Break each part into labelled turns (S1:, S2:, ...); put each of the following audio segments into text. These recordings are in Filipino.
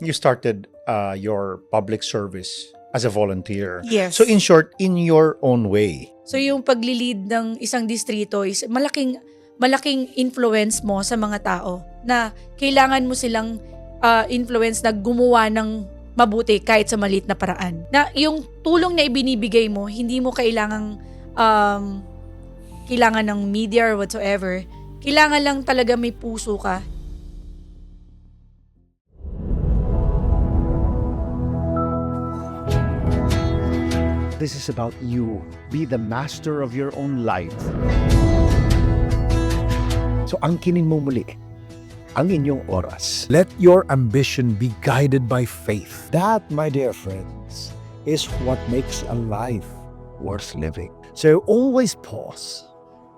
S1: you started your public service as a volunteer.
S2: Yes.
S1: So in short, in your own way.
S2: So yung paglilid ng isang distrito is malaking influence mo sa mga tao na kailangan mo silang influence na gumawa ng mabuti kahit sa maliit na paraan. Na yung tulong na ibinibigay mo, hindi mo kailangan ng media or whatsoever. Kailangan lang talaga may puso ka.
S3: This is about you. Be the master of your own life. So angkinin mo muli ang inyong oras.
S4: Let your ambition be guided by faith.
S3: That, my dear friends, is what makes a life worth living. So always pause,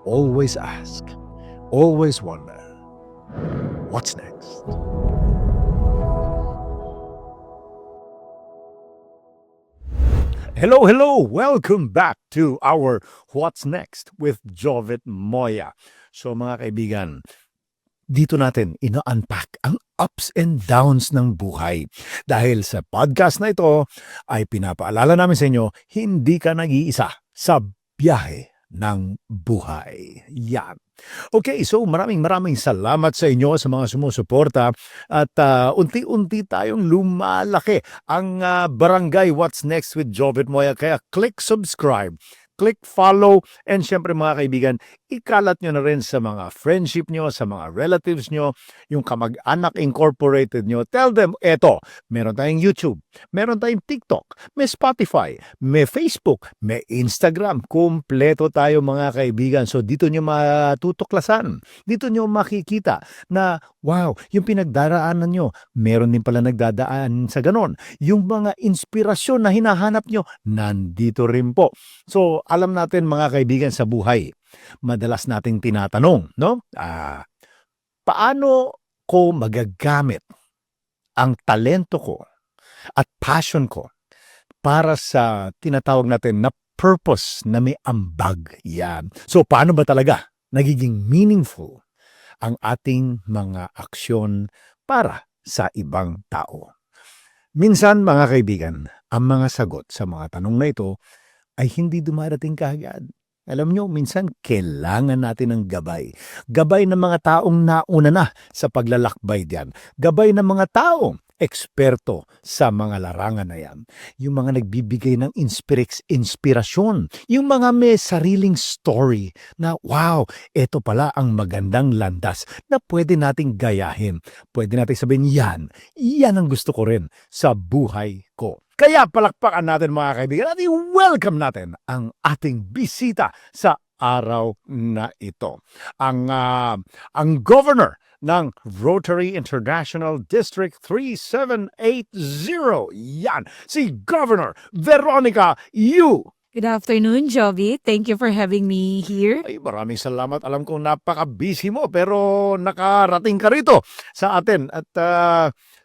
S3: always ask, always wonder, what's next? Hello, hello! Welcome back to our What's Next with Jovit Moya. So mga kaibigan, dito natin ina-unpack ang ups and downs ng buhay. Dahil sa podcast na ito ay pinapaalala namin sa inyo, hindi ka nag-iisa sa biyahe ng buhay. Yan. Okay, so maraming salamat sa inyo sa mga sumusuporta at unti-unti tayong lumalaki ang Barangay What's Next with Jovit Moya. Kaya click subscribe, click follow, and syempre mga kaibigan, ikalat nyo na rin sa mga friendship nyo, sa mga relatives nyo, yung kamag-anak incorporated nyo. Tell them, eto, meron tayong YouTube, meron tayong TikTok, may Spotify, may Facebook, may Instagram. Kumpleto tayo mga kaibigan. So dito nyo matutuklasan, dito nyo makikita na wow, yung pinagdaraanan nyo, meron din pala nagdadaan sa ganon. Yung mga inspirasyon na hinahanap nyo, nandito rin po. So alam natin mga kaibigan sa buhay, madalas nating tinatanong, no? Paano ko magagamit ang talento ko at passion ko para sa tinatawag natin na purpose na may ambag? Yan. So paano ba talaga nagiging meaningful ang ating mga aksyon para sa ibang tao? Minsan mga kaibigan, ang mga sagot sa mga tanong na ito ay hindi dumarating kaagad. Alam nyo, minsan kailangan natin ng gabay. Gabay ng mga taong nauna na sa paglalakbay diyan. Gabay ng mga taong eksperto sa mga larangan na yan. Yung mga nagbibigay ng inspirasyon. Yung mga may sariling story na wow, ito pala ang magandang landas na pwede nating gayahin. Pwede nating sabihin yan ang gusto ko rin sa buhay ko. Kaya palakpakan natin mga kaibigan at i-welcome natin ang ating bisita sa araw na ito. Ang governor ng Rotary International District 3780. Yan, si Governor Veronica Yu.
S2: Good afternoon, Jovi. Thank you for having me here.
S3: Ay, maraming salamat. Alam kong napaka-busy mo pero nakarating ka rito sa atin at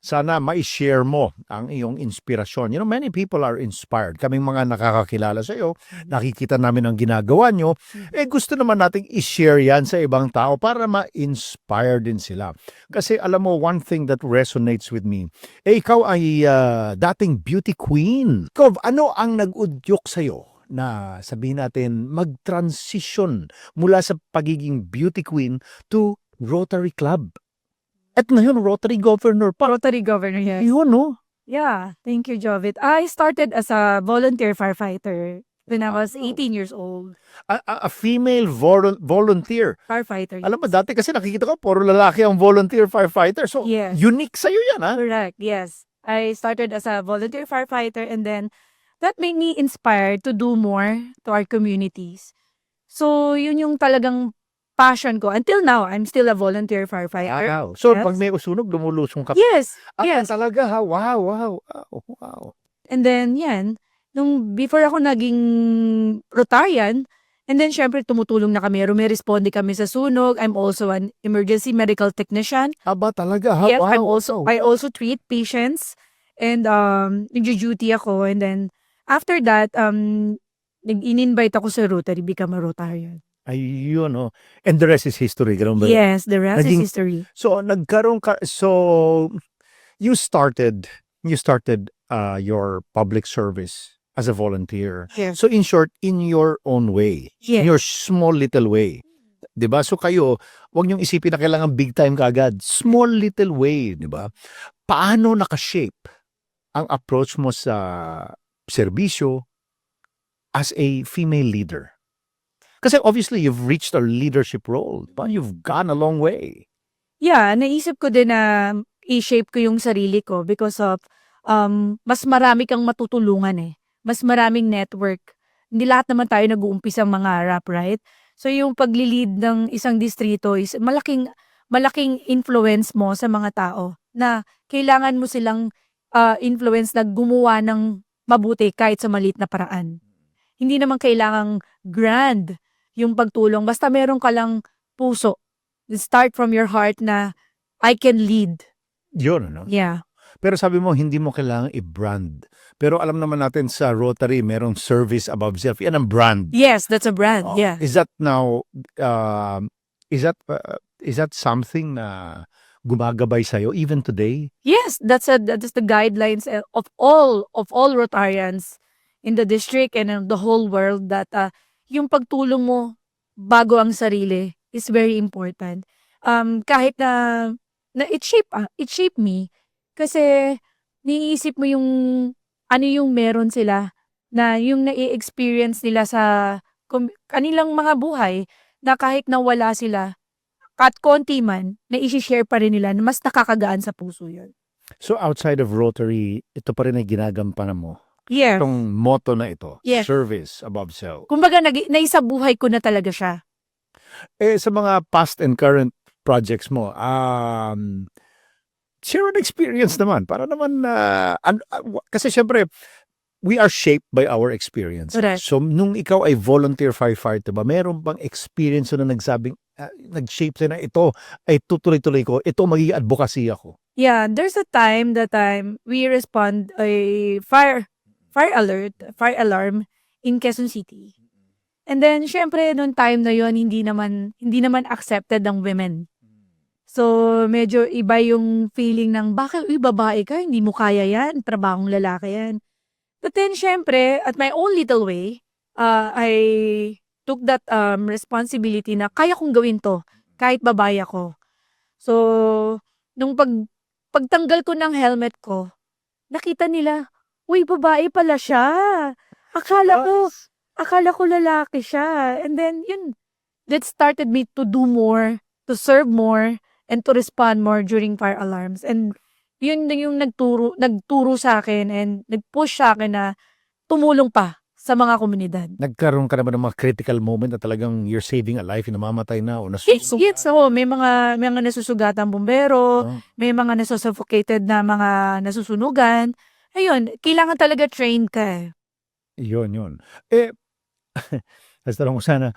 S3: sana ma-share mo ang iyong inspirasyon. You know, many people are inspired. Kaming mga nakakakilala sa iyo, nakikita namin ang ginagawa nyo. Gusto naman nating i-share yan sa ibang tao para ma-inspire din sila. Kasi alam mo, one thing that resonates with me, ikaw ay dating beauty queen. Kov, ano ang nag-udyok sa iyo na sabihin natin mag-transition mula sa pagiging beauty queen to Rotary Club? At ngayon, Rotary Governor pa.
S2: Rotary Governor, yes.
S3: Yun, no?
S2: Yeah, thank you, Jovit. I started as a volunteer firefighter when I was 18 years old.
S3: A female volunteer.
S2: Firefighter.
S3: Alam mo, dati kasi nakikita ko, puro lalaki ang volunteer firefighter. So,
S2: Yes.
S3: unique sa'yo yan, ha?
S2: Correct, yes. I started as a volunteer firefighter and then that made me inspired to do more to our communities. So, yun yung talagang passion ko. Until now, I'm still a volunteer firefighter.
S3: Wow. So,
S2: Yes.
S3: pag may usunog, lumulusong ka.
S2: Yes,
S3: Yes.
S2: yes.
S3: Talaga, ha? Wow.
S2: And then, yan. Before ako naging Rotarian, and then, syempre, tumutulong na kami. Rumiresponde kami sa sunog. I'm also an emergency medical technician.
S3: Aba, talaga, ha?
S2: Yes,
S3: Wow.
S2: I also treat patients. And, nag-duty ako. And then, after that, nag-in-invite ako sa Rotary, become a Rotarian.
S3: Ayun, no? And the rest is history. Ganun ba?
S2: Yes, the rest
S3: Naging-
S2: is history.
S3: So, nagkaroon ka, so, you started your public service as a volunteer.
S2: Yes.
S3: So in short, in your own way, in
S2: Yes.
S3: your small little way. 'Di ba? So kayo, wag niyong isipin na kailangan big time kaagad. Small little way, 'di ba? Paano nakashape ang approach mo sa serbisyo as a female leader? Kasi obviously you've reached a leadership role, but you've gone a long way.
S2: Yeah, naisip ko din na i-shape ko yung sarili ko because of mas marami kang matutulungan eh. Mas maraming network. Hindi lahat naman tayo nag-uumpisang mangarap, right? So yung pagli-lead ng isang distrito is malaking influence mo sa mga tao na kailangan mo silang influence na gumawa ng mabuti kahit sa maliit na paraan. Hindi naman kailangang grand yung pagtulong. Basta meron ka lang puso. Start from your heart na I can lead.
S3: Yun, ano?
S2: Yeah.
S3: Pero sabi mo, hindi mo kailangang i-brand. Pero alam naman natin sa Rotary, merong service above self. Yan ang brand.
S2: Yes, that's a brand.
S3: Oh,
S2: Yeah.
S3: Is that now, is that something na gumagabay sa'yo even today?
S2: Yes, that's the guidelines of all Rotarians in the district and in the whole world that yung pagtulong mo bago ang sarili is very important. Kahit na it shaped me kasi niisip mo yung ano yung meron sila na yung na-experience nila sa kanilang mga buhay na kahit nawala sila at konti man, na i-share pa rin nila na mas nakakagaan sa puso yun.
S3: So outside of Rotary, ito pa rin ay ginagampanan mo.
S2: Yeah.
S3: Itong motto na ito,
S2: Yes.
S3: service above self.
S2: Kumbaga, naisabuhay ko na talaga siya.
S3: Sa mga past and current projects mo, share an experience naman. Para naman, kasi syempre, we are shaped by our experience.
S2: Correct.
S3: So, nung ikaw ay volunteer firefighter ba, meron bang experience na nagsabing, nag-shape sa'yo na ito ay tutuloy-tuloy ko, ito magiging advocacy ako?
S2: Yeah, there's a time that we respond a fire alarm in Quezon City. And then, syempre, noong time na yon hindi naman accepted ng women. So, medyo iba yung feeling ng, bakit, babae ka, hindi mo kaya yan, trabahong lalaki yan. But then, syempre, at my own little way, I took that responsibility na kaya kong gawin to, kahit babae ako. So, nung pagtanggal ko ng helmet ko, nakita nila, uy, babae pala siya. Akala ko lalaki siya. And then, that started me to do more, to serve more, and to respond more during fire alarms. And yun yung nagturo sa akin and nag-push sa akin na tumulong pa sa mga komunidad.
S3: Nagkaroon ka naman ng mga critical moment na talagang you're saving a life, namamatay na o
S2: Yes, so may mga nasusugatang bumbero,
S3: Oh.
S2: may mga nasusuffocated na mga nasusunugan. Ayun, kailangan talaga trained ka eh.
S3: Yun. Tanong ko sana,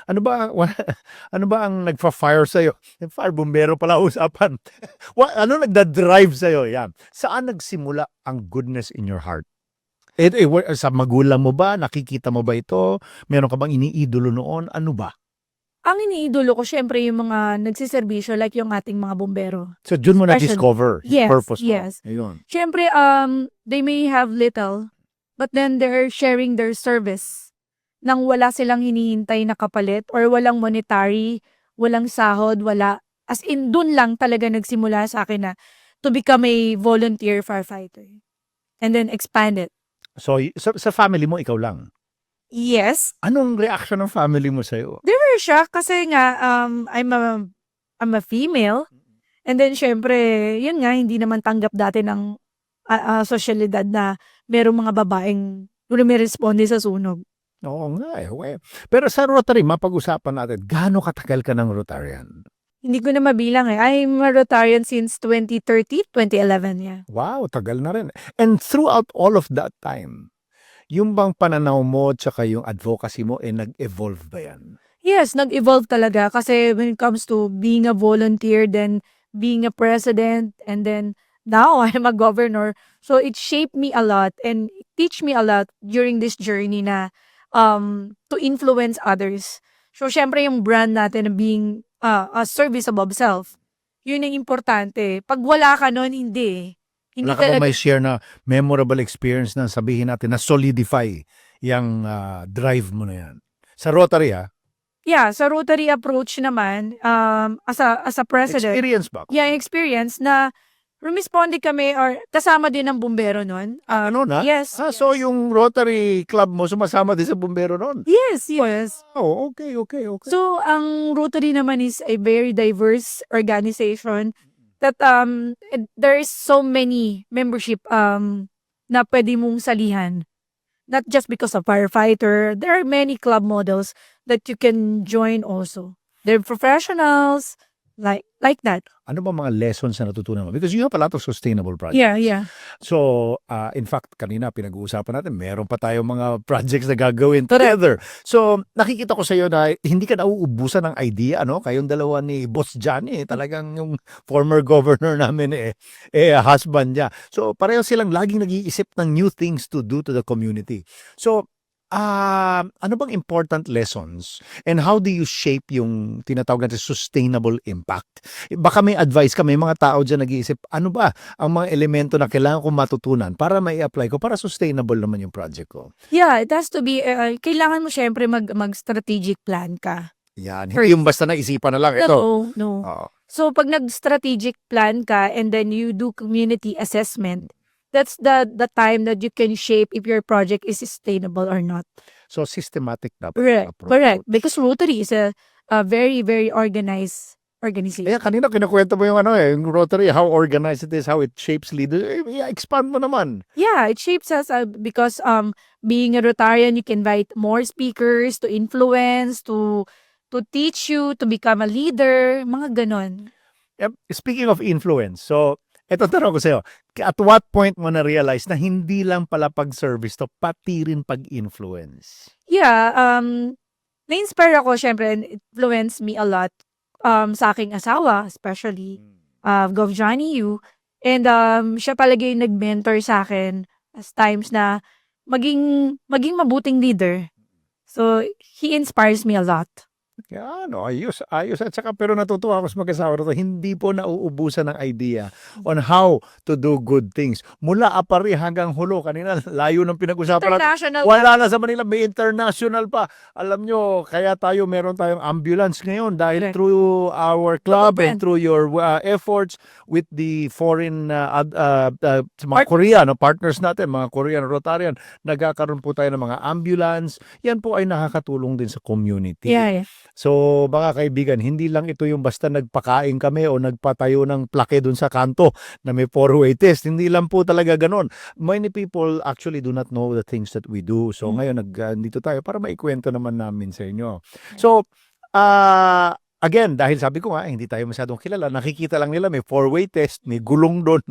S3: ano ba ang nagfa-fire sa'yo? Fire bombero pala usapan. Ano nagda-drive sa'yo? Yan. Saan nagsimula ang goodness in your heart? Sa magulang mo ba? Nakikita mo ba ito? Meron ka bang iniidolo noon? Ano ba?
S2: Ang iniidolo ko, syempre, yung mga nagsiservisyo like yung ating mga bumbero.
S3: So, dun mo
S2: Especially-
S3: na-discover yung
S2: Yes,
S3: purpose mo.
S2: yes.
S3: Ayun.
S2: Syempre, they may have little, but then they're sharing their service nang wala silang hinihintay na kapalit or walang monetary, walang sahod, wala. As in, dun lang talaga nagsimula sa akin na to become a volunteer firefighter. And then expand it.
S3: So, sa family mo, ikaw lang.
S2: Yes.
S3: Anong reaction ng family mo sa'yo?
S2: They were shocked kasi nga, I'm a female. And then, syempre, yun nga, hindi naman tanggap dati ng sosyalidad na merong mga babaeng rumiresponde sa sunog.
S3: Oo nga eh. Pero sa Rotary, mapag-usapan natin, gaano katagal ka ng Rotarian?
S2: Hindi ko na mabilang eh. I'm a Rotarian since 2013, 2011, yeah.
S3: Wow, tagal na rin. And throughout all of that time, yung bang pananaw mo tsaka yung advocacy mo, nag-evolve ba yan?
S2: Yes, nag-evolve talaga kasi when it comes to being a volunteer, then being a president, and then now I'm a governor. So it shaped me a lot and it teach me a lot during this journey na to influence others. So syempre yung brand natin na being a service above self, Yun ang importante. Pag wala ka nun, hindi. Hindi
S3: Wala ka ba
S2: talaga.
S3: may share na memorable experience na sabihin natin na solidify yung drive mo na yan? Sa Rotary,
S2: Yeah, sa Rotary approach naman, as a president,
S3: experience ba?
S2: yeah, experience na rumisponde kami or kasama din ng bumbero nun.
S3: Ano na?
S2: Yes.
S3: So yung Rotary Club mo sumasama din sa bumbero noon?
S2: Yes, yes.
S3: Oh, okay.
S2: So, ang Rotary naman is a very diverse organization that there is so many membership na pwede mong salihan. Not just because of firefighter, there are many club models that you can join also. They're professionals, like that.
S3: Ano ba mga lessons na natutunan mo? Because you have a lot of sustainable projects.
S2: Yeah.
S3: So, in fact, kanina pinag-uusapan natin, meron pa tayong mga projects na gagawin together. So, nakikita ko sa iyo na hindi ka nauubusan ng idea, ano? Kayong dalawa ni Boss Johnny, talagang yung former governor namin, husband niya. So, pareho silang laging nag-iisip ng new things to do to the community. So, ano bang important lessons and how do you shape yung tinatawag natin sustainable impact? Baka may advice ka, may mga tao dyan nag-iisip, ano ba ang mga elemento na kailangan kong matutunan para mai-apply ko, para sustainable naman yung project ko?
S2: Yeah, it has to be, kailangan mo syempre mag-strategic plan ka.
S3: Yan,
S2: First.
S3: hindi yung basta naisipan na lang ito.
S2: No.
S3: Oo.
S2: So, pag nag-strategic plan ka and then you do community assessment, that's the time that you can shape if your project is sustainable or not.
S3: So, systematic dapat. ang approach.
S2: Correct. Because Rotary is a very, very organized organization.
S3: Kaya kanina kinukwento mo yung yung Rotary, how organized it is, how it shapes leaders. Expand mo naman.
S2: Yeah, it shapes us because being a Rotarian, you can invite more speakers to influence, to teach you, to become a leader, mga ganon.
S3: Yep. Speaking of influence, so, eto tanong ko sa'yo, at what point mo na-realize na hindi lang pala pag-service to, pati rin pag-influence?
S2: Yeah, na-inspire ako, syempre, and it influenced me a lot sa aking asawa, especially Gov. Johnny Yu. And siya palagi yung nag-mentor sa akin as times na maging mabuting leader. So, he inspires me a lot.
S3: Yan, ayos. At saka, pero natutuwa ako sa mag-asawa na to, hindi po nauubusan ng idea on how to do good things. Mula Apari hanggang Hulo, kanina layo ng pinag-usapan natin.
S2: International.
S3: Wala na sa Manila, may international pa. Alam nyo, kaya meron tayong ambulance ngayon dahil
S2: Correct.
S3: through our club and
S2: Open.
S3: through your efforts with the foreign mga Korean, partners natin, mga Korean Rotarian, nagkakaroon po tayo ng mga ambulance. Yan po ay nakakatulong din sa community.
S2: Yeah.
S3: So, mga kaibigan, hindi lang ito yung basta nagpakain kami o nagpatayo ng plake dun sa kanto na may four-way test. Hindi lang po talaga ganon. Many people actually do not know the things that we do. So, ngayon, dito tayo para maikwento naman namin sa inyo. So, again, dahil sabi ko nga, hindi tayo masyadong kilala, nakikita lang nila may four-way test, may gulong doon,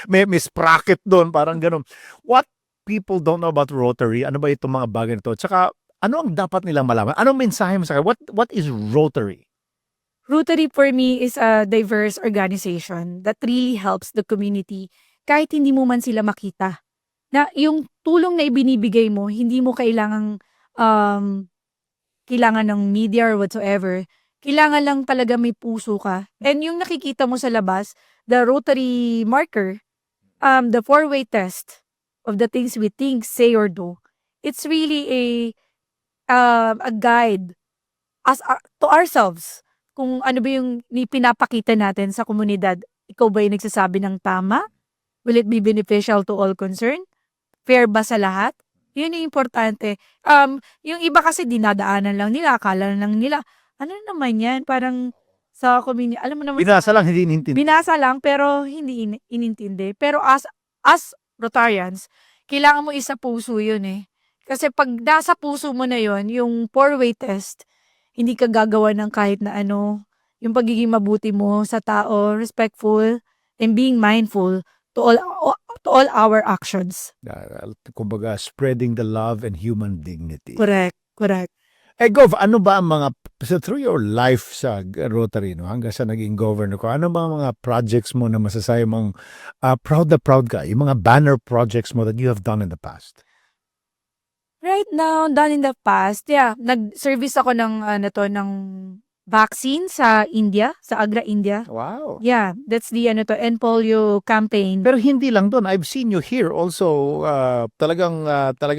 S3: may sprocket doon, parang ganon. What people don't know about Rotary, ano ba itong mga bagay nito? Tsaka, ano ang dapat nilang malaman? Anong mensahe mo sa akin? What is Rotary?
S2: Rotary for me is a diverse organization that really helps the community kahit hindi mo man sila makita. Na yung tulong na ibinibigay mo, hindi mo kailangan ng media or whatsoever. Kailangan lang talaga may puso ka. And yung nakikita mo sa labas, the Rotary marker, the four-way test of the things we think, say, or do, it's really a guide to ourselves kung ano ba yung pinapakita natin sa komunidad. Ikaw ba yung nagsasabi ng tama? Will it be beneficial to all concerned? Fair ba sa lahat? Yun yung importante. Yung iba kasi dinadaanan lang nila, akala lang nila, ano naman yan? Parang sa community, alam mo naman.
S3: Binasa lang, hindi inintindi.
S2: Binasa lang, pero hindi inintindi. Pero as Rotarians, kailangan mo isa puso yun eh. Kasi pag nasa puso mo na yon, yung four-way test, hindi ka gagawa ng kahit na ano, yung pagiging mabuti mo sa tao, respectful, and being mindful to all our actions.
S3: Kumbaga, spreading the love and human dignity.
S2: Correct.
S3: Gov, ano ba ang mga, through your life sa Rotary, no, hanggang sa naging governor ko, ano ba ang mga projects mo na masasabi mong proud ka, yung mga banner projects mo that you have done in the past? Right
S2: now, done in the past, yeah, nag-service ako ng vaccine sa India, sa Agra, India.
S3: Wow.
S2: Yeah, that's the end polio campaign.
S3: Pero hindi lang doon. I've seen you here also. Talagang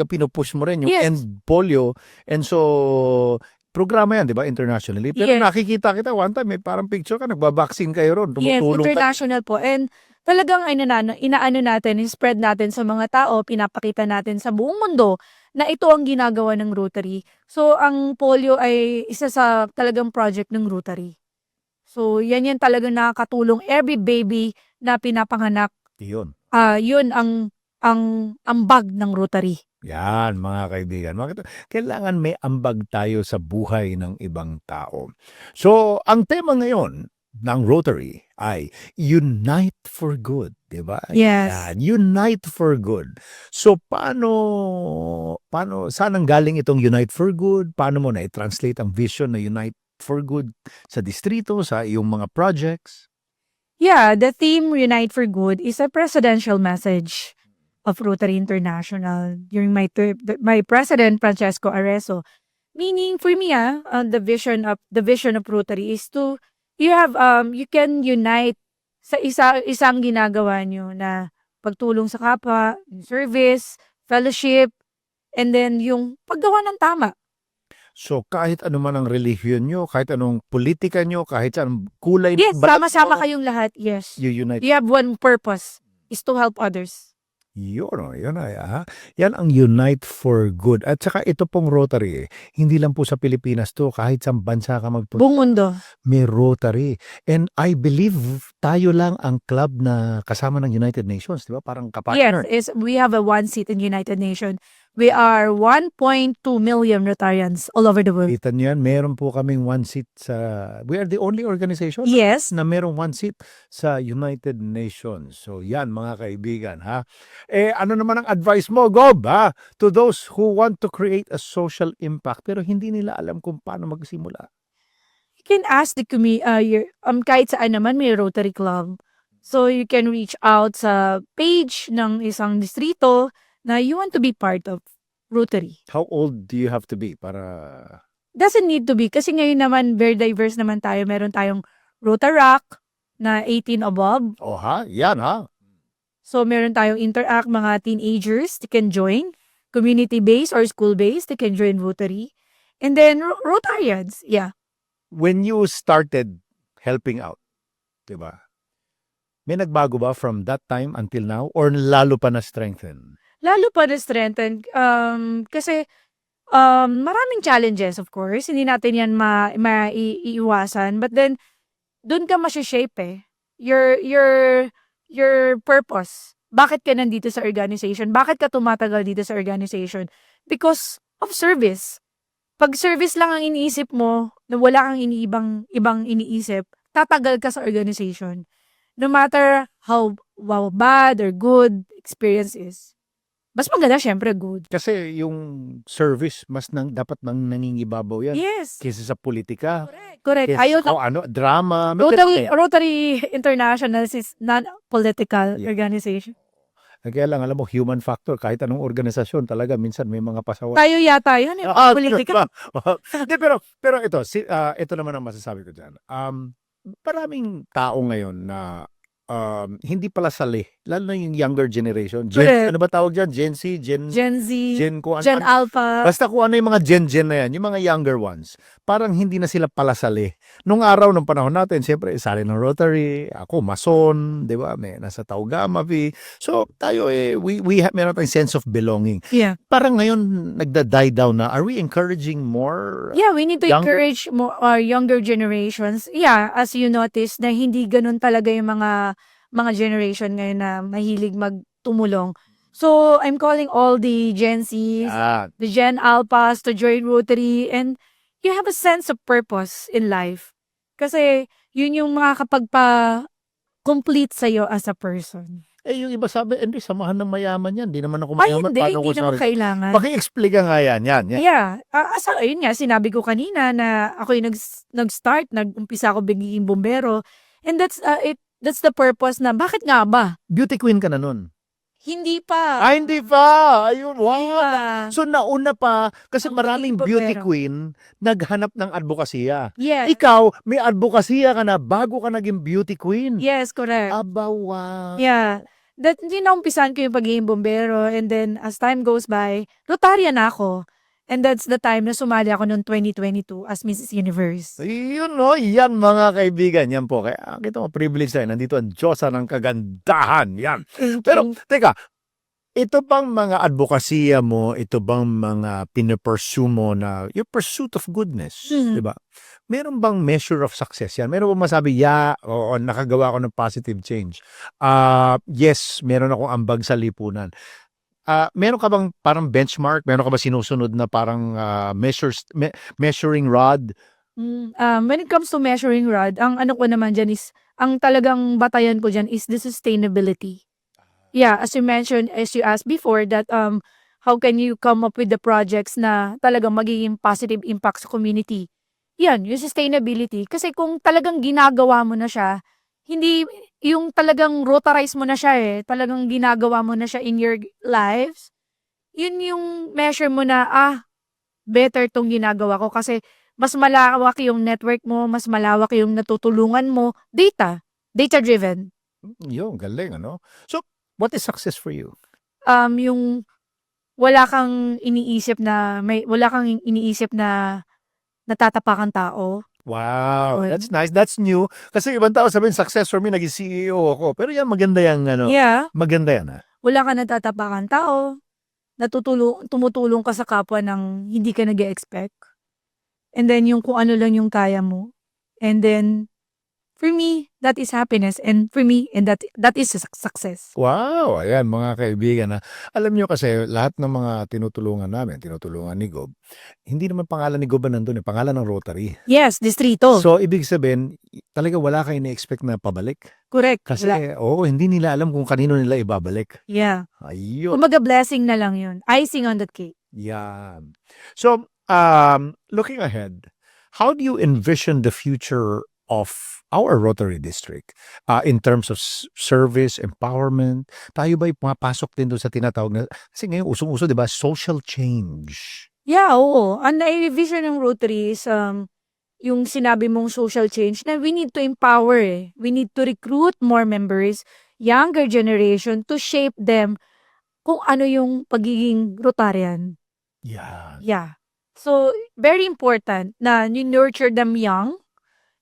S3: pinupush mo rin yung
S2: Yes.
S3: end polio. And so, programa yan, di ba? Internationally. Pero
S2: Yes.
S3: nakikita kita one time, may parang picture ka, nagbabaksin kayo ron.
S2: Yes,
S3: Tumutulong ka.
S2: international po. And talagang inaano natin, spread natin sa mga tao, pinapakita natin sa buong mundo na ito ang ginagawa ng Rotary. So, ang polio ay isa sa talagang project ng Rotary. So, yan talagang nakakatulong. Every baby na pinapanganak,
S3: Yun.
S2: yun ang ambag ng Rotary.
S3: Yan, mga kaibigan. Kailangan may ambag tayo sa buhay ng ibang tao. So, ang tema ngayon ng Rotary ay Unite for Good, di ba?
S2: Yes.
S3: Yan, Unite for Good. So, paano, saan ang galing itong Unite for Good? Paano mo na-translate ang vision na Unite for Good sa distrito, sa iyong mga projects?
S2: Yeah, the theme Unite for Good is a presidential message of Rotary International during my term, my president Francesco Arreso. Meaning for me, the vision of Rotary is to you can unite sa isang ginagawa nyo na pagtulong sa kapwa, service, fellowship, and then yung paggawa ng tama.
S3: So, kahit ano man ang relihiyon nyo, kahit anong politika nyo, kahit anong kulay
S2: Yes,
S3: ng balat
S2: sama-sama
S3: mo,
S2: kayong lahat. Yes.
S3: you unite.
S2: You have one purpose, is to help others.
S3: Yun ay, Yan ang Unite for Good. At saka ito pong Rotary, hindi lang po sa Pilipinas to, kahit sa bansa ka magpunta,
S2: Buong mundo.
S3: may Rotary. And I believe tayo lang ang club na kasama ng United Nations, di ba? Parang kapartner.
S2: Yes, we have a one seat in United Nations. We are 1.2 million Rotarians all over the world.
S3: Kita niyo yan, meron po kaming one seat sa, we are the only organization
S2: Yes.
S3: na merong one seat sa United Nations. So yan, mga kaibigan, ha? Ano naman ang advice mo, Gob, ha? To those who want to create a social impact pero hindi nila alam kung paano magsimula.
S2: You can ask the kahit saan naman may Rotary Club. So you can reach out sa page ng isang distrito na you want to be part of Rotary.
S3: How old do you have to be para...
S2: Doesn't need to be. Kasi ngayon naman, very diverse naman tayo. Meron tayong Rotaract na 18 above.
S3: Oh, ha? Yan, ha?
S2: So meron tayong Interact, mga teenagers, they can join. Community-based or school-based, they can join Rotary. And then Rotarians, yeah.
S3: When you started helping out, di ba? May nagbago ba from that time until now or lalo pa na-strengthen?
S2: Lalo pa na-strengthen. Kasi maraming challenges, of course. Hindi natin yan maiiwasan. But then, dun ka masya-shape eh. Your purpose. Bakit ka nandito sa organization? Bakit ka tumatagal dito sa organization? Because of service. Pag service lang ang iniisip mo, na wala kang ibang iniisip, tatagal ka sa organization. No matter how bad or good experience is. Mas maganda, syempre, good.
S3: Kasi yung service, dapat nangingibabaw yan.
S2: Yes.
S3: Kaysa sa politika.
S2: Correct.
S3: Kaysa
S2: Ayaw
S3: sa drama.
S2: Rotary International is non-political organization.
S3: Kaya lang, alam mo, human factor. Kahit anong organisasyon, talaga, minsan may mga pasawa.
S2: Tayo yata yun, politika.
S3: Hindi, pero ito naman ang masasabi ko dyan. Maraming tao ngayon na hindi pala sali, lalo na yung younger generation. Ano ba tawag dyan? Gen Z? Gen
S2: Z,
S3: Gen
S2: Alpha.
S3: Basta kung ano yung mga Gen na yan, yung mga younger ones, parang hindi na sila pala sali. Nung araw, nung panahon natin, siyempre, sali ng Rotary, ako, Mason, di ba? May nasa Tau Gamma V. So, tayo meron tayong sense of belonging.
S2: Yeah.
S3: Parang ngayon, nagda-die down na. Are we encouraging more?
S2: Yeah, we need to encourage more our younger generations. Yeah, as you notice, na hindi ganun talaga yung mga generation ngayon na mahilig magtumulong. So, I'm calling all the Gen Zs, the Gen Alphas to join Rotary, and you have a sense of purpose in life. Kasi, yun yung makakapagpa-complete sa'yo as a person.
S3: Yung iba sabi, hindi, samahan ng mayaman yan. Di naman ako mayaman.
S2: Hindi naman kailangan.
S3: Paki-explica nga yan.
S2: Yeah. Ayun nga, sinabi ko kanina na ako yung nag-umpisa ako biging bombero. And that's the purpose na, bakit nga ba?
S3: Beauty queen ka na nun.
S2: Hindi pa.
S3: Hindi pa. Ayun,
S2: Hindi
S3: wow.
S2: pa.
S3: So nauna pa kasi
S2: Ang
S3: maraming
S2: magiging
S3: beauty
S2: bombero.
S3: queen naghanap ng advokasya.
S2: Yes.
S3: Ikaw, may advokasya ka na bago ka naging beauty queen.
S2: Yes, correct.
S3: Aba, wow.
S2: Yeah. That umpisan ko yung pagiging bombero, and then as time goes by, Rotarian na ako. And that's the time na sumali ako noong 2022 as Mrs. Universe.
S3: Yun no, yan mga kaibigan, yan po. Kaya kita mo, privilege tayo. Nandito ang Diyosa ng kagandahan. Yan. Pero, teka, ito bang mga advokasya mo, ito bang mga pinapursue mo na your pursuit of goodness,
S2: Mhm.
S3: di ba? Meron bang measure of success yan? Meron bang masabi, oo, nakagawa ako ng positive change. Yes, meron akong ambag sa lipunan. Meron ka bang parang benchmark? Meron ka ba sinusunod na parang measuring rod?
S2: When it comes to measuring rod, ang ano ko naman dyan is, ang talagang batayan ko dyan is the sustainability. Yeah, as you mentioned, as you asked before, that how can you come up with the projects na talagang magiging positive impact sa community? Yan, yung sustainability. Kasi kung talagang ginagawa mo na siya, hindi yung talagang rotarize mo na siya talagang ginagawa mo na siya in your lives, yun yung measure mo na, better tong ginagawa ko kasi mas malawak yung network mo, mas malawak yung natutulungan mo, data-driven.
S3: Yun, galing, ano? So, what is success for you?
S2: Yung wala kang iniisip na natatapakan tao.
S3: Wow,
S2: Or-
S3: that's nice. That's new. Kasi ibang tao sabihin, success for me, naging CEO ako. Pero yan, maganda yan, ano?
S2: Yeah,
S3: Maganda yan,
S2: wala kang natatapakan tao, tumutulong ka sa kapwa ng hindi ka nag-expect. And then yung kung ano lang yung kaya mo. And then, for me, that is happiness. And for me, and that is success.
S3: Wow, ayan mga kaibigan. Alam nyo kasi lahat ng mga tinutulungan namin, tinutulungan ni Gob, hindi naman pangalan ni Gob nandun, pangalan ng Rotary.
S2: Yes, distrito.
S3: So, ibig sabihin, talaga wala kayo na-expect na pabalik.
S2: Correct.
S3: Kasi,
S2: Wala.
S3: hindi nila alam kung kanino nila ibabalik.
S2: Yeah.
S3: Ayun.
S2: Kumaga blessing na lang yun. Icing on the cake.
S3: Yan. So, looking ahead, how do you envision the future of our Rotary District in terms of service, empowerment? Tayo ba'y pumapasok din doon sa tinatawag na, kasi ngayon usong-uso, di ba, social change?
S2: Yeah, oo. Ang nai-vision ng Rotary is yung sinabi mong social change na we need to empower We need to recruit more members, younger generation, to shape them kung ano yung pagiging Rotarian.
S3: Yeah.
S2: Yeah. So, very important na you nurture them young,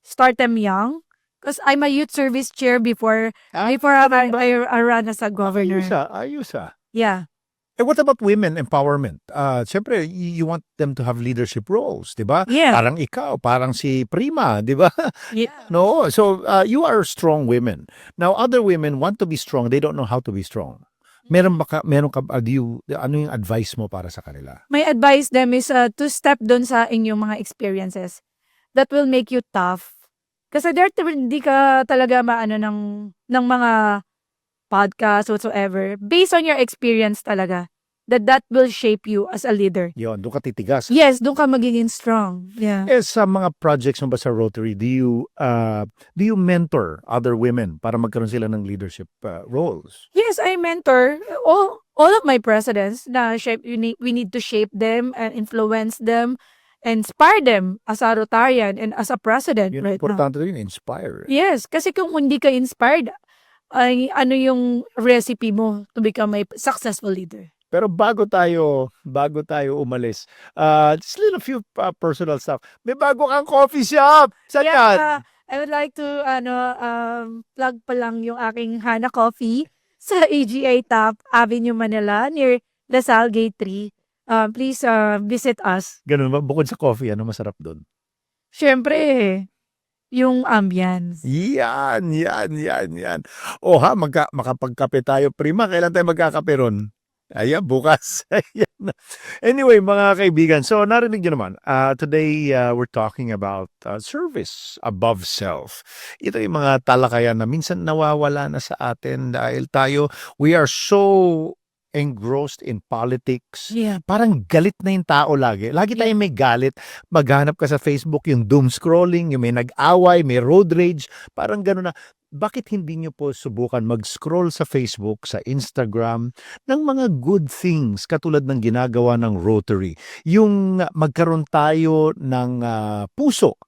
S2: start them young. Because I'm a youth service chair before I run as a governor.
S3: Ayos.
S2: Yeah.
S3: What about women empowerment? Siyempre, you want them to have leadership roles, di ba?
S2: Yeah.
S3: Parang ikaw, parang si Prima, di ba?
S2: Yeah.
S3: No, so you are strong women. Now, other women want to be strong. They don't know how to be strong. Meron ka, ano yung advice mo para sa kanila?
S2: My advice them is to step doon sa inyong mga experiences that will make you tough. Kasi hindi ka talaga maano ng mga podcast whatsoever. Based on your experience talaga. That will shape you as a leader.
S3: Yun, doon ka titigas.
S2: Yes, doon ka magiging strong. Yeah.
S3: Sa mga projects mo ba sa Rotary, do you mentor other women para magkaroon sila ng leadership roles?
S2: Yes, I mentor all of my presidents na we need to shape them and influence them, inspire them as a Rotarian and as a president
S3: Yun,
S2: right now.
S3: importante rin, inspire.
S2: Yes, kasi kung hindi ka inspired, ay ano yung recipe mo to become a successful leader?
S3: Pero bago tayo umalis, just little few personal stuff. May bago kang coffee shop. Saan yan?
S2: I would like to plug pa lang yung aking Hana Coffee sa AGA Top Avenue, Manila, near Lasal Gate 3. Please visit us.
S3: Ganun ba? Bukod sa coffee, ano masarap doon?
S2: Siyempre, yung ambience.
S3: Yan. O makapagkape tayo. Prima, kailan tayo magkakape ron? Ayan, bukas. Ayan. Anyway, mga kaibigan, so narinig nyo naman, today we're talking about service above self. Ito yung mga talakayan na minsan nawawala na sa atin dahil we are so engrossed in politics.
S2: Yeah.
S3: Parang galit na yung tao lagi. Lagi tayong may galit. Maghanap ka sa Facebook, yung doom scrolling, yung may nag-away, may road rage. Parang gano'n na. Bakit hindi nyo po subukan mag-scroll sa Facebook, sa Instagram, ng mga good things katulad ng ginagawa ng Rotary? Yung magkaroon tayo ng puso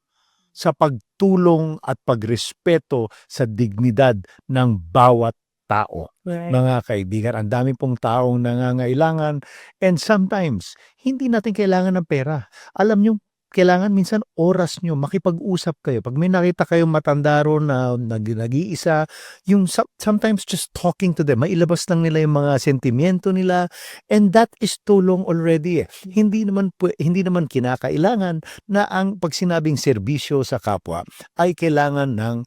S3: sa pagtulong at pagrespeto sa dignidad ng bawat tao.
S2: Right.
S3: Mga kaibigan, ang dami pong taong nangangailangan and sometimes hindi natin kailangan ng pera. Alam nyo, kailangan minsan oras nyo, makipag-usap kayo. Pag may nakita kayong matanda ron na nag-iisa, yung sometimes just talking to them, mailabas lang nila yung mga sentimiento nila and that is tulong already. Hindi naman kinakailangan na ang pag sinabing serbisyo sa kapwa ay kailangan ng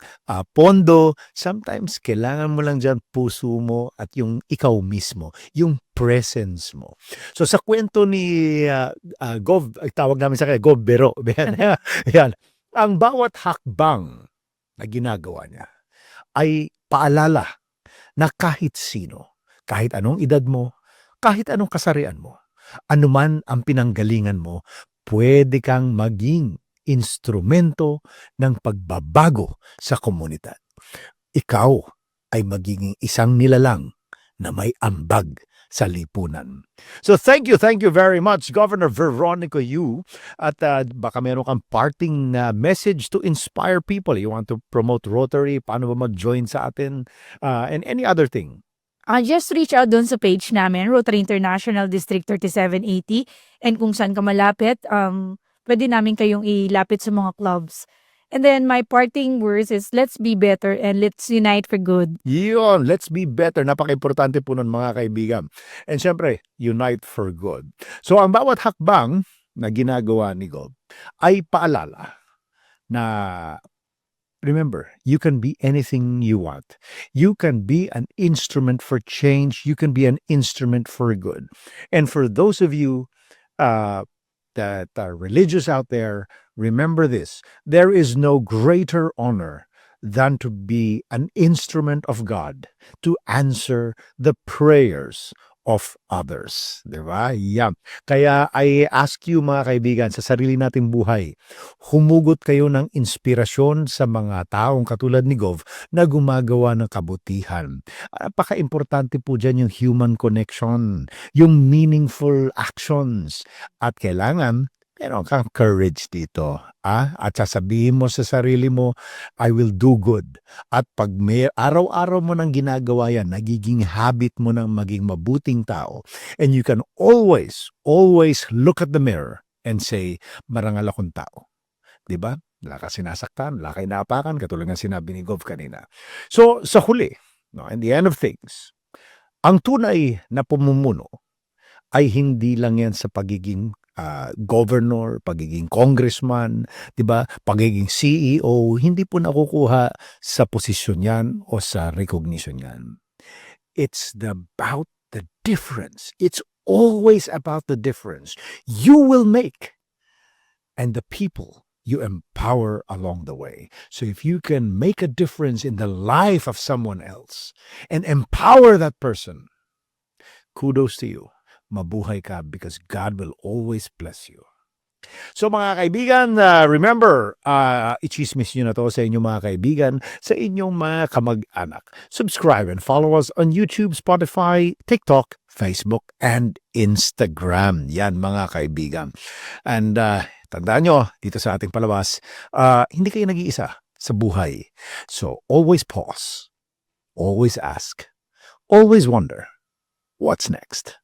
S3: pondo. Sometimes kailangan mo lang dyan puso mo at yung ikaw mismo, yung presence mo. So sa kwento ni Gov, tawag namin sa kanya, Gov Bero. Yan. Ang bawat hakbang na ginagawa niya ay paalala na kahit sino, kahit anong edad mo, kahit anong kasarian mo, anuman ang pinanggalingan mo, pwede kang maging instrumento ng pagbabago sa komunidad. Ikaw ay magiging isang nilalang na may ambag sa lipunan. So thank you very much, Governor Veronica Yu. At baka meron kang parting message to inspire people. You want to promote Rotary, paano ba mag-join sa atin, and any other thing.
S2: Just reach out doon sa page namin, Rotary International District 3780. And kung saan ka malapit, pwede namin kayong ilapit sa mga clubs. And then my parting words is, let's be better and let's unite for good.
S3: Yun, let's be better. Napaka-importante po nun, mga kaibigan. And syempre, unite for good. So ang bawat hakbang na ginagawa ni Gov ay paalala na remember, you can be anything you want. You can be an instrument for change. You can be an instrument for good. And for those of you that are religious out there, remember this: there is no greater honor than to be an instrument of God to answer the prayers of others. Diba? Yeah. Kaya I ask you, mga kaibigan, sa sarili nating buhay, humugot kayo ng inspirasyon sa mga taong katulad ni Gov na gumagawa ng kabutihan. Napaka-importante po dyan yung human connection, yung meaningful actions. At kailangan meron kang courage dito. At sasabihin mo sa sarili mo, I will do good. At pag may araw-araw mo nang ginagawa yan, nagiging habit mo ng maging mabuting tao. And you can always look at the mirror and say, marangal akong tao. Diba? Wala ka sinasaktan, wala ka inaapakan, katulad ng sinabi ni Gov kanina. So, sa huli, in the end of things, ang tunay na pamumuno ay hindi lang yan sa pagiging governor, pagiging congressman, 'di ba? Pagiging CEO, hindi po nakukuha sa posisyon 'yan o sa recognition 'yan. It's about the difference. It's always about the difference you will make and the people you empower along the way. So if you can make a difference in the life of someone else and empower that person, kudos to you. Mabuhay ka because God will always bless you. So mga kaibigan, remember, i-chismis nyo na to sa inyong mga kaibigan, sa inyong mga kamag-anak. Subscribe and follow us on YouTube, Spotify, TikTok, Facebook, and Instagram. Yan mga kaibigan. And tandaan nyo, dito sa ating palabas, hindi kayo nag-iisa sa buhay. So always pause, always ask, always wonder, what's next?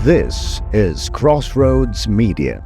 S3: This is Crossroads Media.